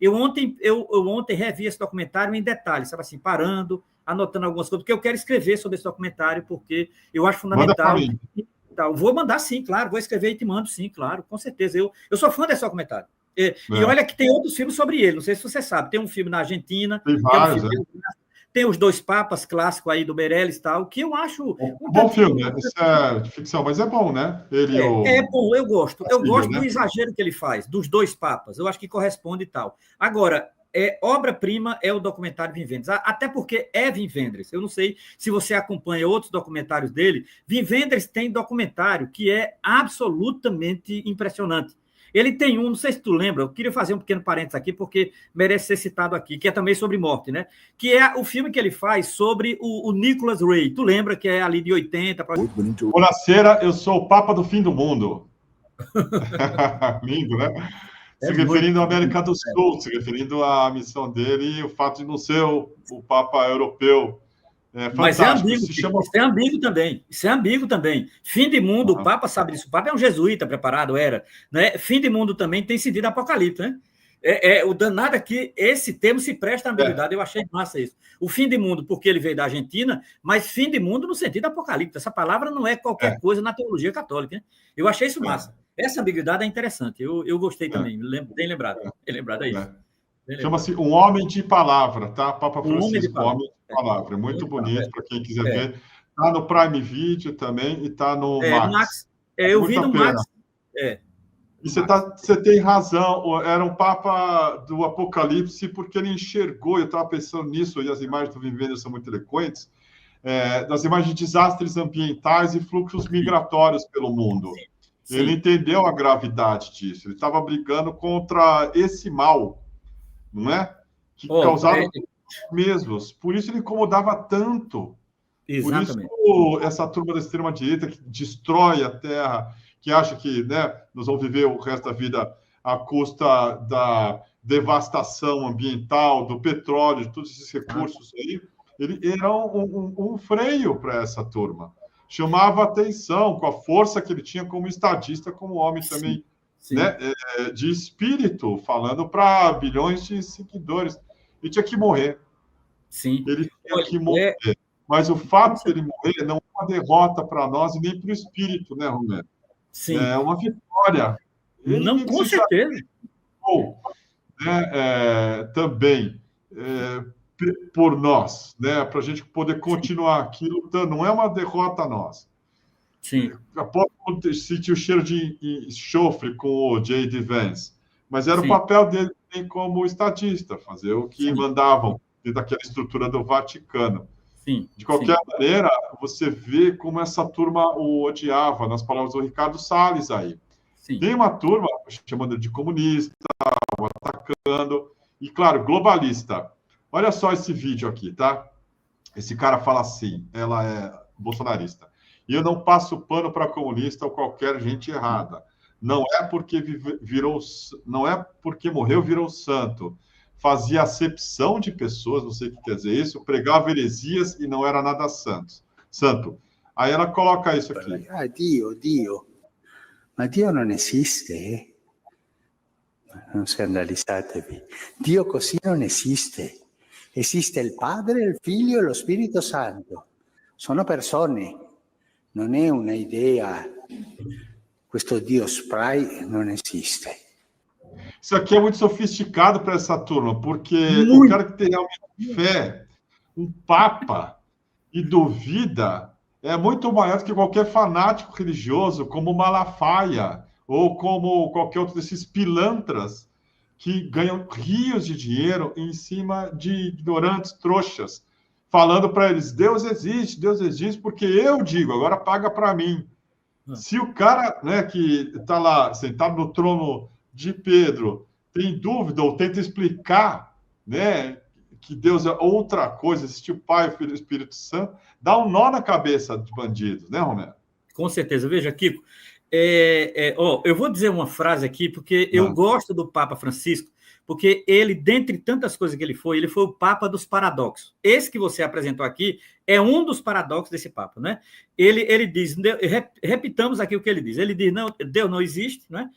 Eu ontem revi esse documentário em detalhes, sabe assim, parando, anotando algumas coisas, porque eu quero escrever sobre esse documentário, porque eu acho fundamental. Vou mandar sim, claro, vou escrever e te mando sim, claro, com certeza. Eu sou fã desse documentário. E olha que tem outros filmes sobre ele, não sei se você sabe, tem um filme na Argentina, tem vários, tem os Dois Papas clássicos aí do Meirelles e tal, que eu acho bom filme, isso é de ficção, mas é bom, né? É bom, eu gosto. Eu gosto né? do exagero que ele faz, dos Dois Papas. Eu acho que corresponde e tal. Agora, obra-prima é o documentário Wim Wenders. Até porque é Wim Wenders. Eu não sei se você acompanha outros documentários dele. Wim Wenders tem documentário que é absolutamente impressionante. Ele tem um, não sei se tu lembra, eu queria fazer um pequeno parênteses aqui, porque merece ser citado aqui, que é também sobre morte, né? Que é o filme que ele faz sobre o Nicholas Ray. Tu lembra que é ali de 80... Buonasera, eu sou o Papa do Fim do Mundo. Lindo, né? Se referindo à América do Sul, se referindo à missão dele e o fato de não ser o Papa europeu. Mas é ambíguo, isso é ambíguo também. Isso é ambíguo também. Fim de mundo, o Papa sabe disso. O Papa é um jesuíta preparado, era. Né? Fim de mundo também tem sentido apocalipse, né? O danado é que esse termo se presta à ambiguidade. Eu achei massa isso. O fim de mundo, porque ele veio da Argentina, mas fim de mundo no sentido apocalipse. Essa palavra não é qualquer coisa na teologia católica. Né? Eu achei isso massa. Essa ambiguidade é interessante. Eu gostei também. Bem lembrado. Bem lembrado, é isso. Chama-se Um Homem de Palavra, tá? Papa Francisco, Homem de Palavra. Muito bonito, para quem quiser ver. Está no Prime Video também e está no Max. Eu vi no Max. E você tem razão, era um Papa do Apocalipse, porque ele enxergou, eu estava pensando nisso, e as imagens do Wim Wenders são muito eloquentes, das imagens de desastres ambientais e fluxos migratórios pelo mundo. Sim. Ele entendeu a gravidade disso, ele estava brigando contra esse mal, não é? Que causaram mesmos. Por isso ele incomodava tanto. Exatamente. Por isso essa turma da extrema-direita que destrói a Terra, que acha que, né, nós vamos viver o resto da vida à custa da devastação ambiental, do petróleo, de todos esses recursos aí, ele era um freio para essa turma. Chamava atenção com a força que ele tinha como estadista, como homem também, né, de espírito, falando para bilhões de seguidores. Ele tinha que morrer. Sim. Ele tinha que morrer. Mas o fato de ele morrer não é uma derrota para nós e nem para o espírito, né, Romero? Sim. É uma vitória. Não, com certeza. Também por nós, né, para a gente poder continuar aqui lutando. Não é uma derrota a nós. Sim. Após sentir o cheiro de enxofre com o J.D. Vance, mas era o papel dele como estadista, fazer o que mandavam dentro daquela estrutura do Vaticano. Sim, de qualquer maneira, você vê como essa turma o odiava, nas palavras do Ricardo Salles aí. Sim. Tem uma turma chamando de comunista, o atacando, e claro, globalista. Olha só esse vídeo aqui, tá? Esse cara fala assim, ela é bolsonarista. E eu não passo pano para comunista ou qualquer gente errada. Não é porque não é porque morreu virou santo. Fazia acepção de pessoas, não sei o que quer dizer isso, pregava heresias e não era nada santo. Aí ela coloca isso aqui. Ah, Dio. Ma Dio non esiste. Non scandalizzatevi. Dio così non esiste. Esiste il Padre, il Figlio e lo Spirito Santo. Sono persone. Non è una idea. Questo Dio spray non esiste. Isso aqui é muito sofisticado para essa turma, porque o cara que tem realmente fé, um papa, e duvida, é muito maior do que qualquer fanático religioso, como Malafaia, ou como qualquer outro desses pilantras que ganham rios de dinheiro em cima de ignorantes, trouxas, falando para eles, Deus existe, porque eu digo, agora paga para mim. Se o cara, né, que está lá sentado no trono de Pedro tem dúvida ou tenta explicar, né, que Deus é outra coisa, existe o Pai, o Filho e o Espírito Santo, dá um nó na cabeça de bandidos, né, Romero? Com certeza. Veja, Kiko, eu vou dizer uma frase aqui, porque eu gosto do Papa Francisco, porque ele, dentre tantas coisas que ele foi o Papa dos paradoxos. Esse que você apresentou aqui é um dos paradoxos desse Papa, né? Ele diz, repitamos aqui o que ele diz, não, Deus não existe, né?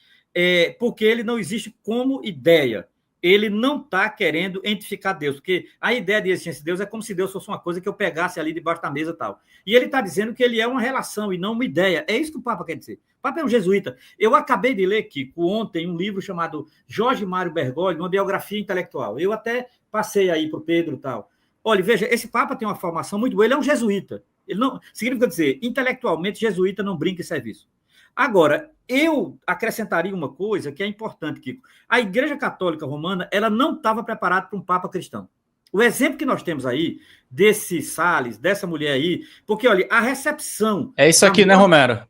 Porque ele não existe como ideia. ele não está querendo identificar Deus, porque a ideia de existência de Deus é como se Deus fosse uma coisa que eu pegasse ali debaixo da mesa e tal. E ele está dizendo que ele é uma relação e não uma ideia. É isso que o Papa quer dizer. O Papa é um jesuíta. Eu acabei de ler, Kiko, ontem, um livro chamado Jorge Mário Bergoglio, uma biografia intelectual. Eu até passei aí para o Pedro e tal. Olha, veja, esse Papa tem uma formação muito boa, ele é um jesuíta. Ele não, significa dizer, intelectualmente, jesuíta não brinca em serviço. Agora, eu acrescentaria uma coisa que é importante, Kiko. A Igreja Católica Romana, ela não estava preparada para um Papa cristão. O exemplo que nós temos aí, desse Salles, dessa mulher aí, porque, olha, a recepção... É isso aqui, né, Romero?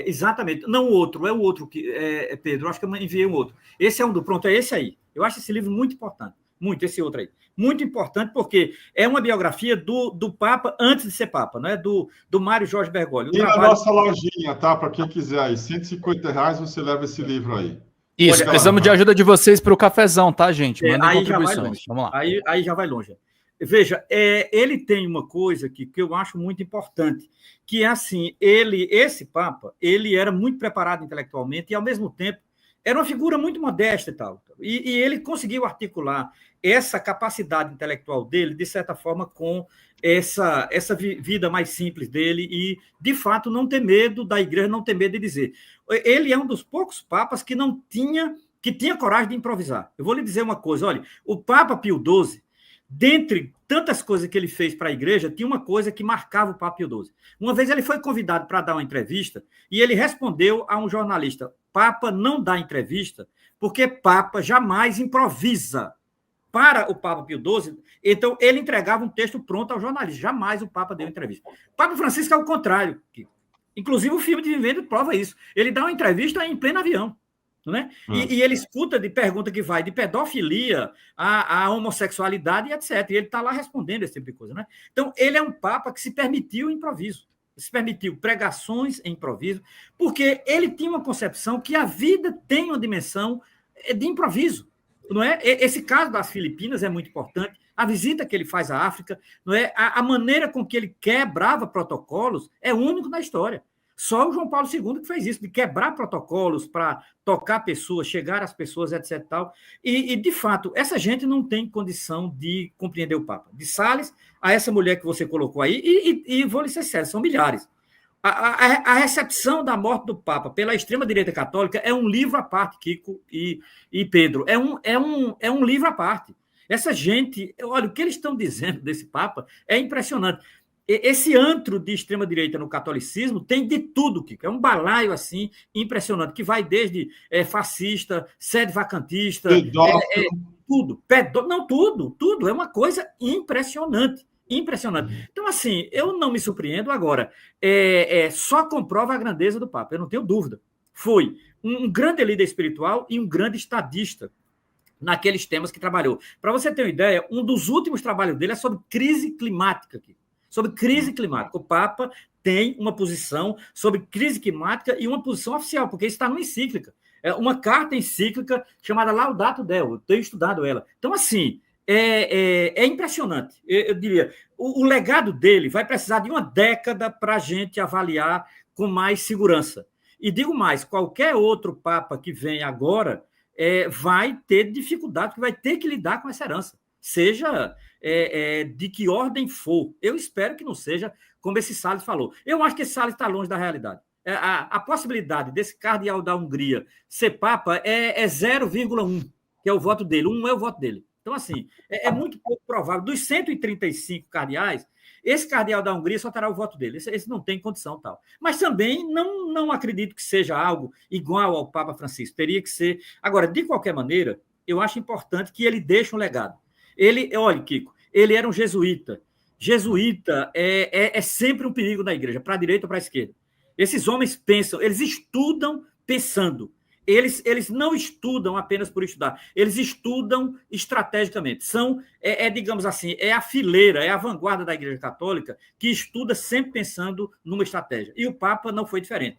Exatamente. Não o outro, é o outro, Pedro, acho que eu enviei um outro. Esse é um do pronto, é esse aí. Eu acho esse livro muito importante. Muito, esse outro aí. Muito importante, porque é uma biografia do Papa antes de ser Papa, não é? Do Mário Jorge Bergoglio. E na nossa lojinha, tá? Para quem quiser aí, R$150 você leva esse livro aí. Isso, precisamos de ajuda de vocês para o cafezão, tá, gente? Mandem contribuições. Vamos lá. Aí já vai longe. Veja, ele tem uma coisa que eu acho muito importante, que é assim, esse Papa, ele era muito preparado intelectualmente e, ao mesmo tempo, era uma figura muito modesta e tal. E ele conseguiu articular essa capacidade intelectual dele, de certa forma, com essa vida mais simples dele e, de fato, não ter medo da igreja, não ter medo de dizer. Ele é um dos poucos papas que tinha coragem de improvisar. Eu vou lhe dizer uma coisa, olha, o Papa Pio XII, dentre tantas coisas que ele fez para a igreja, tinha uma coisa que marcava o Papa Pio XII. Uma vez ele foi convidado para dar uma entrevista e ele respondeu a um jornalista: Papa não dá entrevista porque Papa jamais improvisa. Para o Papa Pio XII, então ele entregava um texto pronto ao jornalista. Jamais o Papa deu entrevista. O Papa Francisco é o contrário. Inclusive o filme de Vivendo prova isso. Ele dá uma entrevista em pleno avião. Né? E ele escuta de pergunta que vai de pedofilia à homossexualidade e etc. E ele está lá respondendo esse tipo de coisa. Né? Então, ele é um Papa que se permitiu o improviso. Se permitiu pregações em improviso, porque ele tinha uma concepção que a vida tem uma dimensão de improviso. Não é? Esse caso das Filipinas é muito importante. A visita que ele faz à África, não é? A maneira com que ele quebrava protocolos é único na história. Só o João Paulo II que fez isso, de quebrar protocolos para tocar pessoas, chegar às pessoas, etc. Tal. E, de fato, essa gente não tem condição de compreender o Papa. De Salles a essa mulher que você colocou aí, e vou lhe ser sério, são milhares. A recepção da morte do Papa pela extrema-direita católica é um livro à parte, Kiko e Pedro. É um livro à parte. Essa gente, olha, o que eles estão dizendo desse Papa é impressionante. Esse antro de extrema-direita no catolicismo tem de tudo, Kiko. É um balaio assim impressionante, que vai desde fascista, sede vacantista, tudo. Não, tudo. É uma coisa impressionante. Impressionante. Então, assim, eu não me surpreendo agora. Só comprova a grandeza do Papa, eu não tenho dúvida. Foi um grande líder espiritual e um grande estadista naqueles temas que trabalhou. Para você ter uma ideia, um dos últimos trabalhos dele é sobre crise climática, Kiko. Sobre crise climática. O Papa tem uma posição sobre crise climática e uma posição oficial, porque isso está numa encíclica. É uma carta encíclica chamada Laudato Deo. Eu tenho estudado ela. Então, assim, é impressionante. Eu diria, o legado dele vai precisar de uma década para a gente avaliar com mais segurança. E digo mais, qualquer outro Papa que vem agora vai ter dificuldade, porque vai ter que lidar com essa herança. Seja de que ordem for. Eu espero que não seja como esse Salles falou. Eu acho que esse Salles está longe da realidade. A possibilidade desse cardeal da Hungria ser Papa é 0,1, que é o voto dele. 1 é o voto dele. Então, assim, é muito pouco provável. Dos 135 cardeais, esse cardeal da Hungria só terá o voto dele. Esse não tem condição tal. Mas também não acredito que seja algo igual ao Papa Francisco. Teria que ser... Agora, de qualquer maneira, eu acho importante que ele deixe um legado. Olha, Kiko, ele era um jesuíta. Jesuíta é sempre um perigo na igreja, para a direita ou para a esquerda. Esses homens pensam, eles estudam pensando. Eles não estudam apenas por estudar, eles estudam estrategicamente. Digamos assim, a fileira, a vanguarda da Igreja Católica que estuda sempre pensando numa estratégia. E o Papa não foi diferente.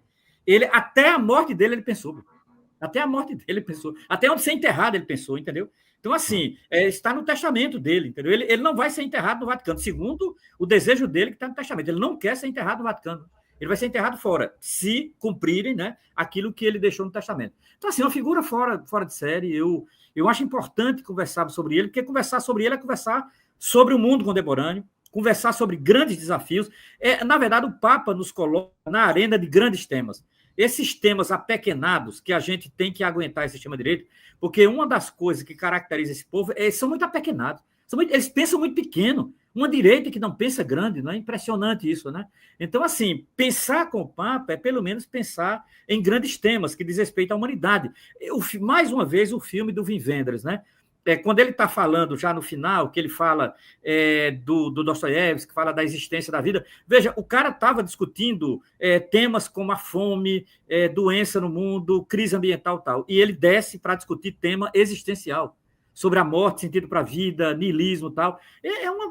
Até a morte dele, ele pensou. Até a morte dele, ele pensou. Até onde ser enterrado, ele pensou, entendeu? Então, assim, está no testamento dele, entendeu? Ele não vai ser enterrado no Vaticano, segundo o desejo dele que está no testamento. Ele não quer ser enterrado no Vaticano. Ele vai ser enterrado fora, se cumprirem, né, aquilo que ele deixou no testamento. Então, assim, uma figura fora de série. Eu acho importante conversar sobre ele, porque conversar sobre ele é conversar sobre o mundo contemporâneo, conversar sobre grandes desafios. Na verdade, o Papa nos coloca na arena de grandes temas. Esses temas apequenados que a gente tem que aguentar esse extrema-direita, porque uma das coisas que caracteriza esse povo são muito apequenados. Eles pensam muito pequeno. Uma direita que não pensa grande, não é impressionante isso, né? Então, assim, pensar com o Papa é pelo menos pensar em grandes temas que diz respeito à humanidade. Mais uma vez, o filme do Wim Wenders, né? Quando ele está falando já no final, que ele fala do Dostoiévski, que fala da existência da vida, veja, o cara estava discutindo temas como a fome, doença no mundo, crise ambiental e tal, e ele desce para discutir tema existencial, sobre a morte, sentido para a vida, niilismo e tal.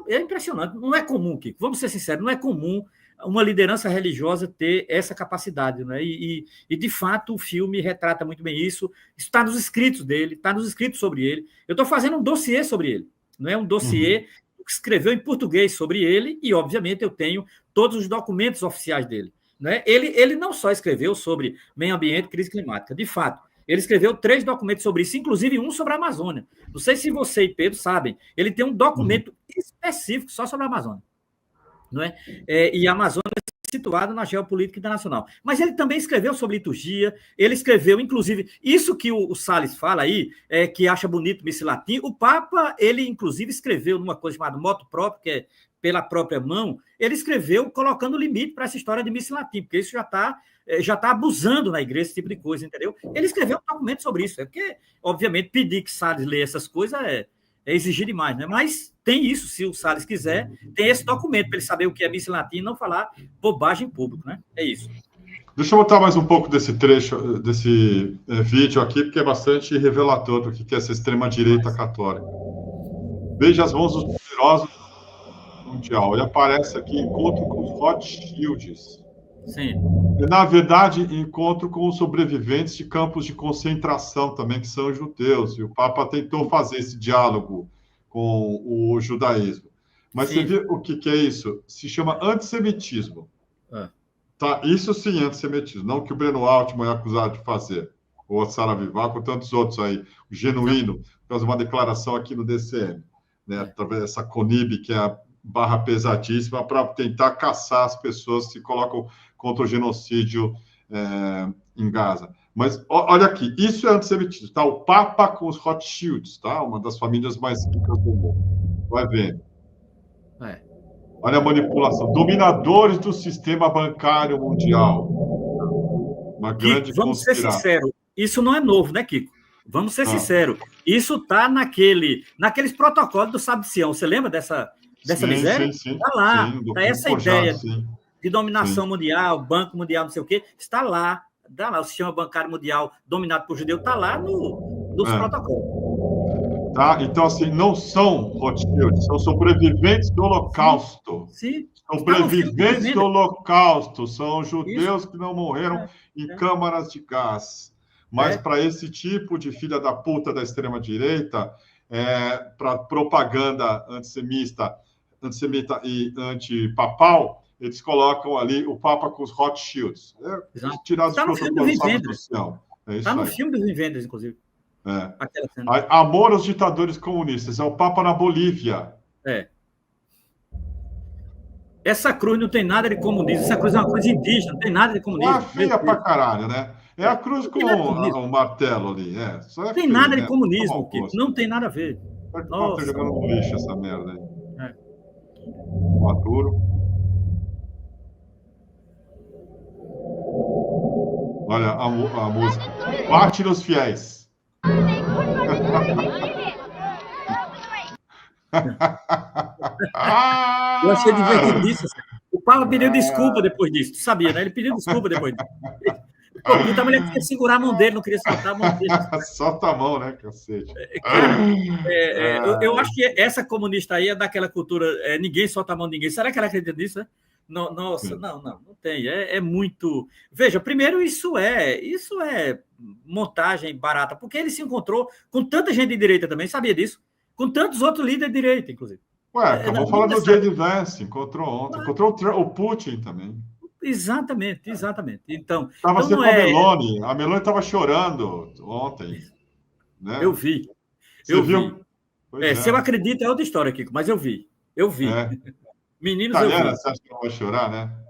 É impressionante, não é comum, Kiko, vamos ser sinceros, não é comum uma liderança religiosa ter essa capacidade, né? E de fato, o filme retrata muito bem isso. Isso está nos escritos dele, está nos escritos sobre ele. Eu estou fazendo um dossiê sobre ele, não é um dossiê que escreveu em português sobre ele, e, obviamente, eu tenho todos os documentos oficiais dele, né? Ele não só escreveu sobre meio ambiente e crise climática, de fato, ele escreveu 3 documentos sobre isso, inclusive um sobre a Amazônia. Não sei se você e Pedro sabem, ele tem um documento específico só sobre a Amazônia. Não é? E a Amazônia é situada na geopolítica internacional. Mas ele também escreveu sobre liturgia, ele escreveu, inclusive, isso que o Salles fala aí, que acha bonito missa latim, o Papa, ele, inclusive, escreveu numa coisa chamada motu proprio, que é pela própria mão, ele escreveu colocando limite para essa história de missa latim, porque isso já está abusando na igreja, esse tipo de coisa, entendeu? Ele escreveu um documento sobre isso, porque, obviamente, pedir que Salles leia essas coisas é exigir demais, né? Mas tem isso, se o Salles quiser, tem esse documento para ele saber o que é missa latim e não falar bobagem em público, né? É isso. Deixa eu botar mais um pouco desse trecho, desse vídeo aqui, porque é bastante revelador do que é essa extrema-direita católica. Veja as mãos dos poderosos mundial. Ele aparece aqui, encontro com os Rothschilds. Sim. E, na verdade, encontro com os sobreviventes de campos de concentração também, que são judeus. E o Papa tentou fazer esse diálogo com o judaísmo. Mas Sim. Você vê o que é isso? Se chama antissemitismo. Tá? Isso sim é antissemitismo. Não que o Breno Altman é acusado de fazer. Ou a Sara Vivar, com tantos outros aí. O Genuíno faz uma declaração aqui no DCM. Né? Através dessa CONIB, que é a barra pesadíssima, para tentar caçar as pessoas que se colocam contra o genocídio em Gaza. Mas olha aqui, isso é antissemitismo, tá? O Papa com os Rothschilds, tá? Uma das famílias mais ricas do mundo. Vai ver. Olha a manipulação. Dominadores do sistema bancário mundial. Uma grande vamos ser sinceros, isso não é novo, né, Kiko? Vamos ser sinceros. Isso está naqueles protocolos do Sábio de Sião. Você lembra dessa miséria? Está lá. Está essa ideia de dominação mundial, Banco Mundial, não sei o quê. Está lá. O sistema bancário mundial dominado por judeu está lá nos protocolos. Tá? Então, assim, não são Rothschild, são sobreviventes do Holocausto. Sim. Sobreviventes do Holocausto. São judeus que não morreram em câmaras de gás. Mas para esse tipo de filha da puta da extrema-direita, para propaganda antissemita e antipapal, eles colocam ali o Papa com os Rothschilds. Tirados dos protocolos do céu. Está no filme dos Wim Wenders, inclusive. Amor aos ditadores comunistas. É o Papa na Bolívia. Essa cruz não tem nada de comunismo. Essa cruz é uma cruz indígena, não tem nada de comunismo. Ah, feia pra caralho, né? É a cruz com o martelo ali. Não tem nada de comunismo, Kiko. Não tem nada a ver. Tá jogando no lixo essa merda aí. Maduro. Olha a música. Bate nos fiéis. Eu achei divertidíssimo. O Papa pediu desculpa depois disso. Tu sabia, né? Ele pediu desculpa depois disso. Puta, a mulher queria segurar a mão dele, não queria soltar a mão dele. Solta a mão, né, cacete? Eu acho que essa comunista aí é daquela cultura, ninguém solta a mão de ninguém. Será que ela acredita nisso, né? Nossa, não tem. É muito... Veja, primeiro, isso é montagem barata, porque ele se encontrou com tanta gente de direita também, sabia disso? Com tantos outros líderes de direita, inclusive. Acabou falando do J.D. Vance, encontrou ontem. Encontrou o Putin também. Exatamente. Então, Estava então sempre com a Meloni estava chorando ontem. Né? Eu vi. Você viu? Se eu acredito é outra história, Kiko, mas eu vi. É. Meninos, Italiana, eu vi. você acha que não vai chorar, né?